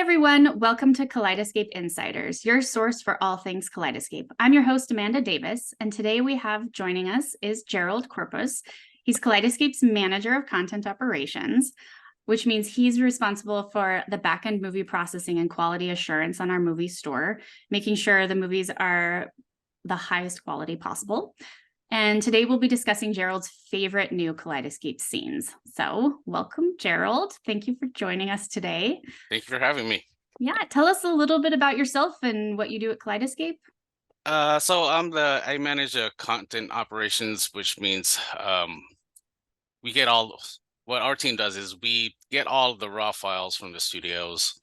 everyone. Welcome to Kaleidescape Insiders, your source for all things Kaleidescape. I'm your host, Amanda Davis, and today we have joining us is Gerald Corpuz. He's Kaleidescape's Manager of Content Operations, which means he's responsible for the back-end movie processing and quality assurance on our movie store, making sure the movies are the highest quality possible. And today we'll be discussing Gerald's favorite new Kaleidescape scenes. So welcome, Gerald. Thank you for joining us today. Thank you for having me. Yeah, tell us a little bit about yourself and what you do at Kaleidescape. So I manage content operations, which means we get what our team does is we get all of the raw files from the studios,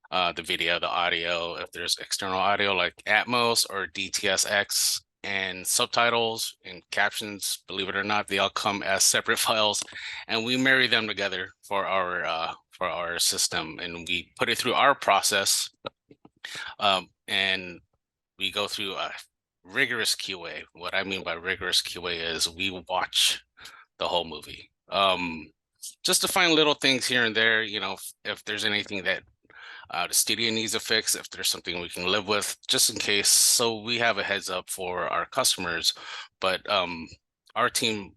the video, the audio, if there's external audio like Atmos or DTSX, and subtitles and captions, believe it or not, they all come as separate files, and we marry them together for our system, and we put it through our process, and we go through a rigorous QA. What I mean by rigorous QA is we watch the whole movie, just to find little things here and there, if there's anything that the studio needs a fix, if there's something we can live with, just in case. So we have a heads up for our customers, but our team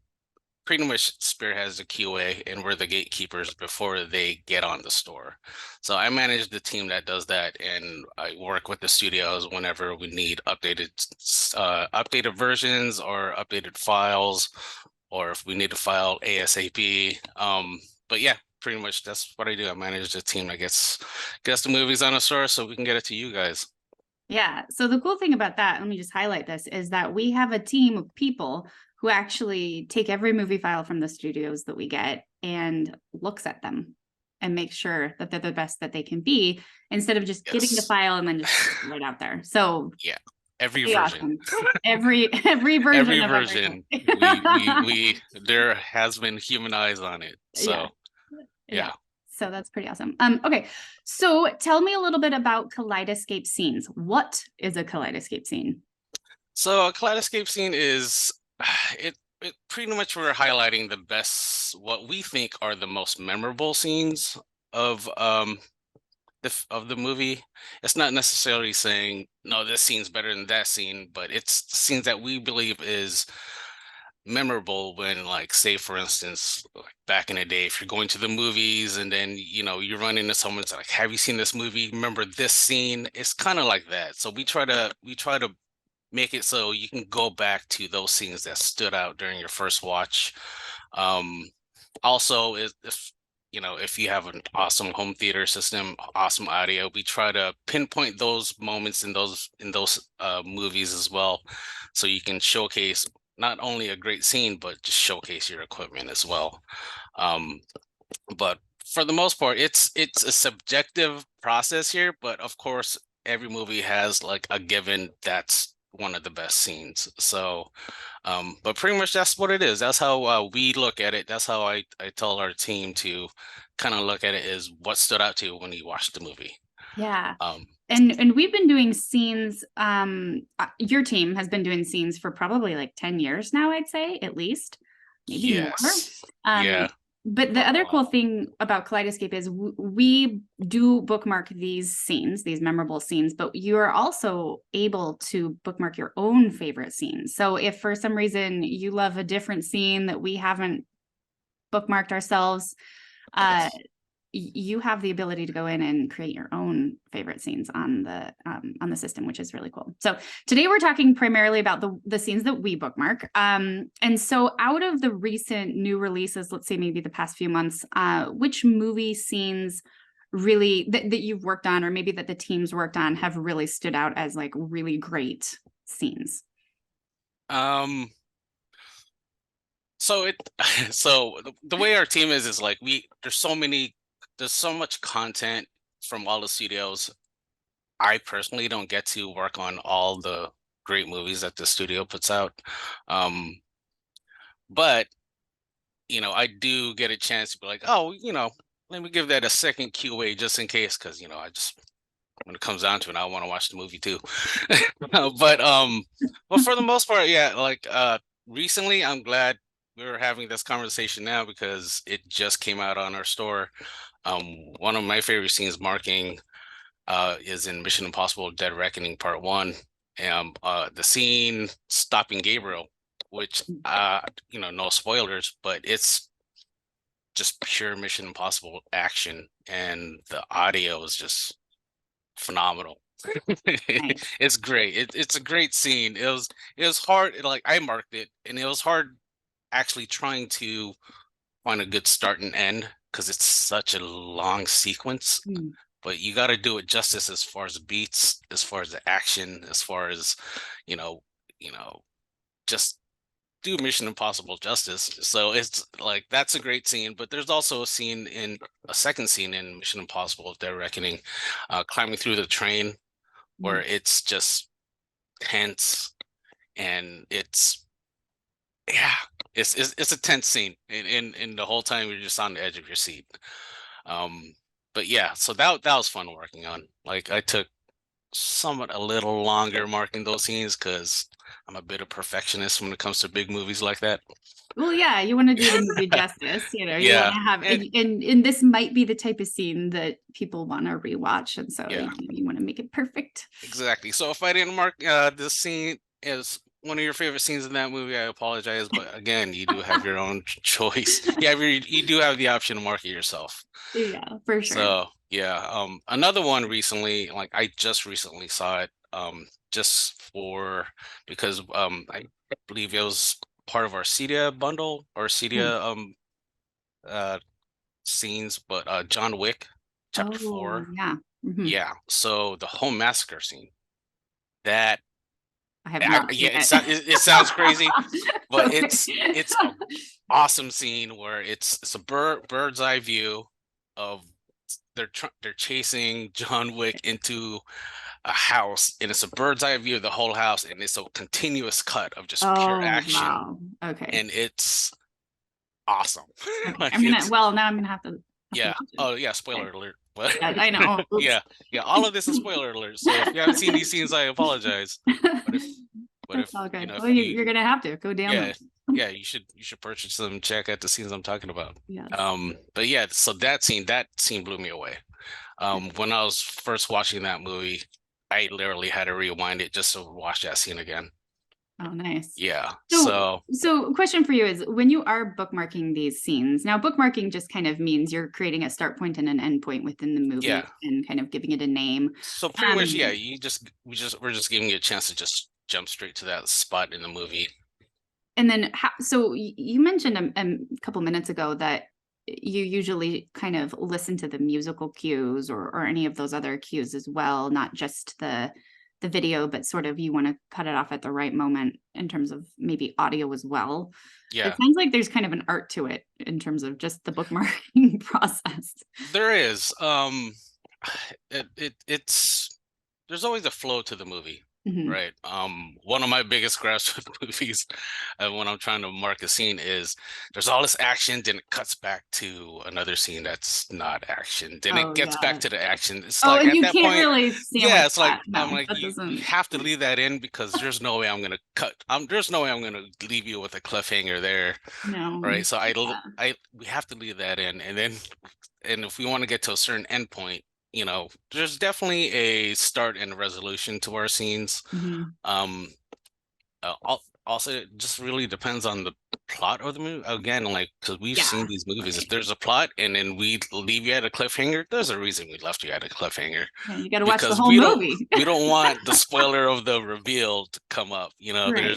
pretty much spearheads the QA, and we're the gatekeepers before they get on the store. So I manage the team that does that, and I work with the studios whenever we need updated versions or updated files, or if we need to file ASAP. But yeah, pretty much that's what I do. I manage the team that gets the movies on the store so we can get it to you guys. Yeah. So the cool thing about that, let me just highlight this, is that we have a team of people who actually take every movie file from the studios that we get and looks at them and make sure that they're the best that they can be, instead of just getting the file and then just right out there. So yeah. Every version. Awesome. Every version. we there has been human eyes on it. So yeah. So that's pretty awesome. Okay. So tell me a little bit about Kaleidescape scenes. What is a Kaleidescape scene? So a Kaleidescape scene is it pretty much we're highlighting the best, what we think are the most memorable scenes of the movie. It's not necessarily saying, no, this scene's better than that scene, but it's scenes that we believe is memorable when, like, say for instance, like back in the day, if you're going to the movies and then you run into someone that's like, have you seen this movie? Remember this scene? It's kind of like that. So we try to make it so you can go back to those scenes that stood out during your first watch. Also, if you have an awesome home theater system, awesome audio, we try to pinpoint those moments in those movies as well, so you can showcase not only a great scene, but just showcase your equipment as well. But for the most part, it's a subjective process here, but of course, every movie has like a given that's one of the best scenes. So, but pretty much that's what it is. That's how we look at it. That's how I tell our team to kind of look at it, is what stood out to you when you watched the movie. Yeah. And we've been doing scenes. Your team has been doing scenes for probably like 10 years now, I'd say, at least, maybe more. Yeah. But the other cool thing about Kaleidescape is we do bookmark these scenes, these memorable scenes, but you are also able to bookmark your own favorite scenes. So if for some reason you love a different scene that we haven't bookmarked ourselves, you have the ability to go in and create your own favorite scenes on the system, which is really cool. So today we're talking primarily about the scenes that we bookmark. And so out of the recent new releases, let's say maybe the past few months, which movie scenes really that you've worked on, or maybe that the teams worked on, have really stood out as like really great scenes? So the way our team is like, there's so much content from all the studios. I personally don't get to work on all the great movies that the studio puts out. But I do get a chance to be like, oh, let me give that a second QA just in case, because when it comes down to it, I want to watch the movie too. But for the most part, yeah, like recently, I'm glad we're having this conversation now because it just came out on our store. One of my favorite scenes marking is in Mission Impossible Dead Reckoning Part 1. And the scene stopping Gabriel, which no spoilers, but it's just pure Mission Impossible action, and the audio is just phenomenal. Nice. It's great. It's a great scene. It was hard. Like I marked it, and it was hard actually trying to find a good start and end because it's such a long sequence. Mm. But you got to do it justice as far as beats, as far as the action, as far as you know, just do Mission Impossible justice. So it's like that's a great scene, but there's also a second scene in Mission Impossible Dead Reckoning, climbing through the train where Mm. it's just tense and it's yeah, it's a tense scene and the whole time you're just on the edge of your seat. But yeah, so that was fun working on. Like I took somewhat a little longer marking those scenes because I'm a bit of perfectionist when it comes to big movies like that. Well, yeah, you want to do the movie justice, you want Yeah, to have, and and this might be the type of scene that people want to rewatch, and so yeah, you want to make it perfect. exactly. So if I didn't mark this scene as one of your favorite scenes in that movie, I apologize. But again, you do have your own choice. Yeah, you do have the option to mark it yourself. Yeah, for sure. So yeah, another one recently, like I just recently saw it, just for because I believe it was part of our Cedia bundle or Mm. Cedia uh scenes, but John Wick chapter Oh, 4. yeah. Mhm. Yeah, so the home massacre scene that I have not yeah, seen it. it sounds crazy, but Okay. it's a awesome scene where it's a bird's eye view of they're chasing John Wick into a house, and it's a bird's eye view of the whole house, and it's a continuous cut of just pure Oh, action, wow. Okay. and it's awesome. Okay. Like it's Well, now I'm gonna have to yeah. watch it. Oh yeah, Okay. spoiler alert. But Yeah, I know. Oops. yeah, yeah, all of this is spoiler alert. So if you haven't seen these scenes, I apologize. But if That's all good. if Well, you're gonna have to go download. yeah, yeah, you should purchase them, check out the scenes I'm talking about. Yes. But yeah, so that scene blew me away. When I was first watching that movie, I literally had to rewind it just to watch that scene again. Oh, nice. Yeah. So, So question for you is when you are bookmarking these scenes, now bookmarking just kind of means you're creating a start point and an end point within the movie yeah. and kind of giving it a name. So pretty much, yeah, Um, we're just giving you a chance to just jump straight to that spot in the movie. and then so you mentioned a couple minutes ago that you usually kind of listen to the musical cues or any of those other cues as well, not just the video, but sort of you want to cut it off at the right moment in terms of maybe audio as well. It Yeah, sounds like there's kind of an art to it in terms of just the bookmarking process. there is. It's there's always a flow to the movie, Mhm. right? One of my biggest gripes with movies, when I'm trying to mark a scene, is there's all this action, then it cuts back to another scene that's not action, then it Oh gets back yeah. to the action. It's Oh, like and at you that can't point, really yeah, sandwich it's like that. I'm No, like that you doesn't. have to leave that in because there's no way I'm gonna cut. There's no way I'm gonna leave you with a cliffhanger there, No. right? So Yeah. we have to leave that in, and then and if we want to get to a certain endpoint, there's definitely a start and a resolution to our scenes. Mhm. Um, also, it just really depends on the plot of the movie. Again, like because we've seen Yeah. these movies, if Right. there's a plot and then we leave you at a cliffhanger, there's a reason we left you at a cliffhanger Yeah, you got to watch the because whole movie. we don't want the spoiler of the reveal to come up. Right.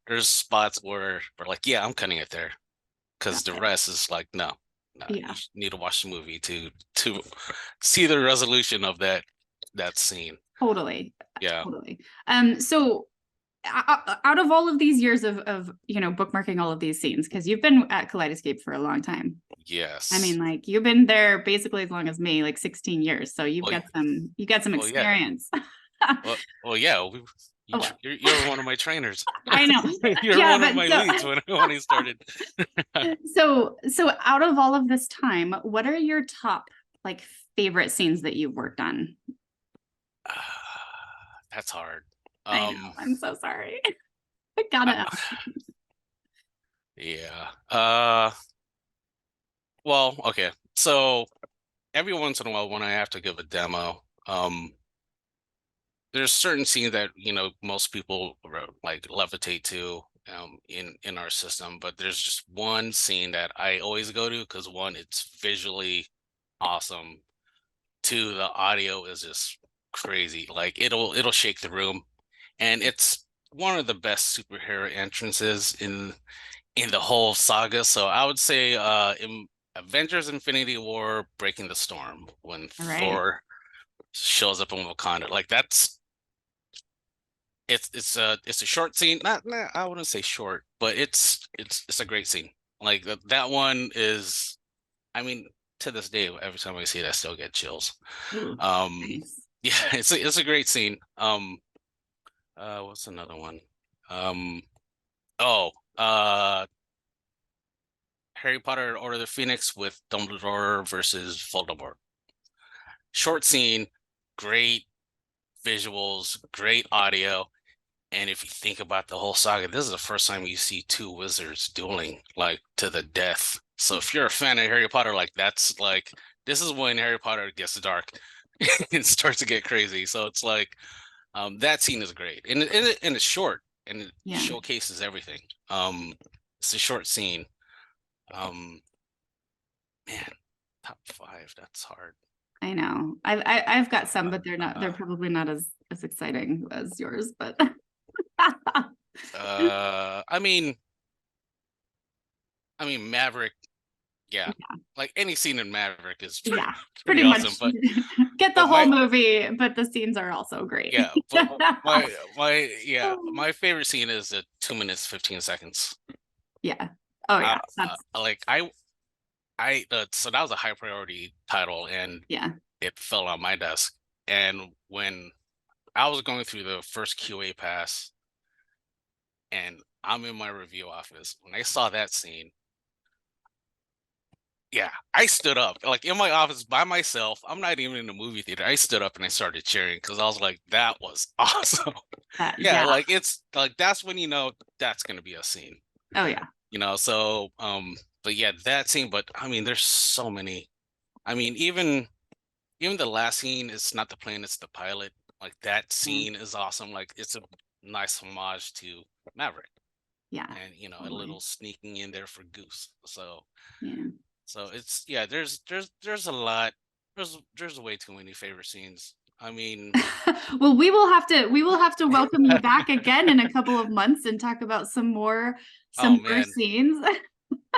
There's spots where we're like, yeah, I'm cutting it there because Got the it. rest is like, no, no, you Yeah. need to watch the movie to see the resolution of that scene. Totally. Yeah. Totally. So out of all of these years of bookmarking all of these scenes, because you've been at Kaleidescape for a long time. I mean, Yes. like you've been there basically as long as me, like 16 years. So Well, you've got some well, yeah. experience. Yeah. Well, You're one of my trainers. I know. You're Yeah, one of but my leads when I started. so out of all of this time, what are your top like favorite scenes that you've worked on? That's hard. I know. I'm so sorry. I gotta Uh, ask. yeah. Well, okay. So every once in a while, when I have to give a demo, There's certain scenes that most people like levitate to in our system, but there's just one scene that I always go to because one, it's visually awesome. Two, the audio is just crazy. Like it'll shake the room, and it's one of the best superhero entrances in the whole saga. So I would say in Avengers Infinity War, Breaking the Storm, when All right. Thor shows up in Wakanda. Like that's it's a short scene. Not I wouldn't say short, but it's a great scene. Like that one is, I mean, to this day, every time I see it, I still get chills. Ooh, Um, nice. yeah, it's a great scene. What's another one? Um, oh, Harry Potter and Order of the Phoenix with Dumbledore versus Voldemort. Short scene, great visuals, great audio. And if you think about the whole saga, this is the first time you see two wizards dueling like to the death. So if you're a fan of Harry Potter, like that's like this is when Harry Potter gets dark and starts to get crazy. So it's like that scene is great. And it's short and it Yeah, showcases everything. It's a short scene. Um Man, top five, that's hard. I know. I've got some, but they're Uh, probably not as exciting as yours, but I mean, Maverick, yeah. Like any scene in Maverick is yeah, pretty pretty awesome, much get the but whole my movie, but the scenes are also great. yeah, but my favorite scene is at 2 minutes 15 seconds. Yeah. Oh yeah. That's Like so that was a high priority title, and yeah. it fell on my desk. And when I was going through the first QA pass, and I'm in my review office, when I saw that scene, yeah, I stood up like in my office by myself. I'm not even in the movie theater. I stood up and I started cheering because I was like, that was awesome. Yeah, Yeah. like it's like that's when that's gonna be a scene. Oh yeah. So but yeah, that scene, but I mean there's so many. I mean, even the last scene, it's not the plane, it's the pilot. Like that scene is awesome. Like it's a nice homage to Maverick. Yeah. And a Totally. little sneaking in there for Goose. Yeah. So it's yeah, there's a lot. There's way too many favorite scenes. I mean, Well, we will have to welcome you back again in a couple of months and talk about oh some more man, scenes.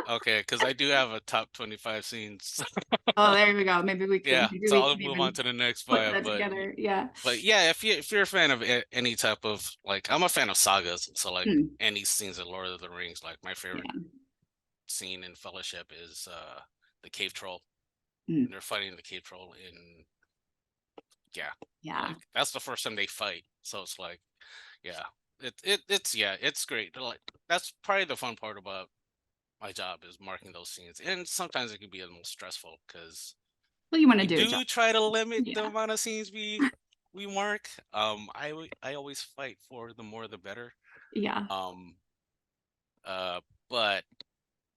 okay, because I do have a top 25 scenes. Oh, there we go. Yeah, Maybe so we I'll can move on even to the next put five. that together. Yeah. But yeah, if you're a fan of any type of like, I'm a fan of sagas. So like Mm, any scenes of Lord of the Rings, like my favorite yeah. scene in Fellowship is the cave troll. Mm, And they're fighting the cave troll in yeah, yeah. like that's the first time they fight. So it's like yeah, it's yeah, it's great. Like that's probably the fun part about my job is marking those scenes, and sometimes it can be a little stressful because Well, you want to we do a job. do try to limit the Yeah. amount of scenes we mark. I always fight for the more the better. Yeah. Um, but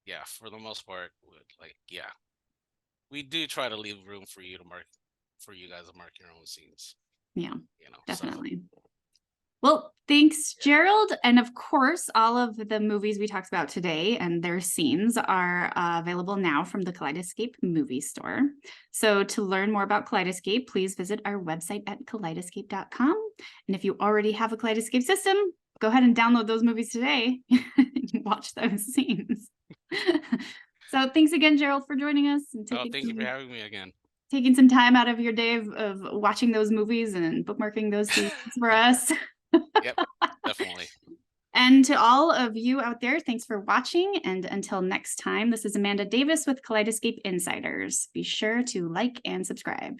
yeah, for the most part, like yeah, we do try to leave room for you guys to mark your own scenes. Yeah. So Definitely. Well, thanks, Gerald. And of course, all of the movies we talked about today and their scenes are available now from the Kaleidescape movie store. So to learn more about Kaleidescape, please visit our website at kaleidescape.com. And if you already have a Kaleidescape system, go ahead and download those movies today and watch those scenes. So thanks again, Gerald, for joining us and thank you for having me again. taking some time out of your day of watching those movies and bookmarking those scenes for us. Yep, definitely. And to all of you out there, thanks for watching. And until next time, this is Amanda Davis with Kaleidescape Insiders. Be sure to like and subscribe.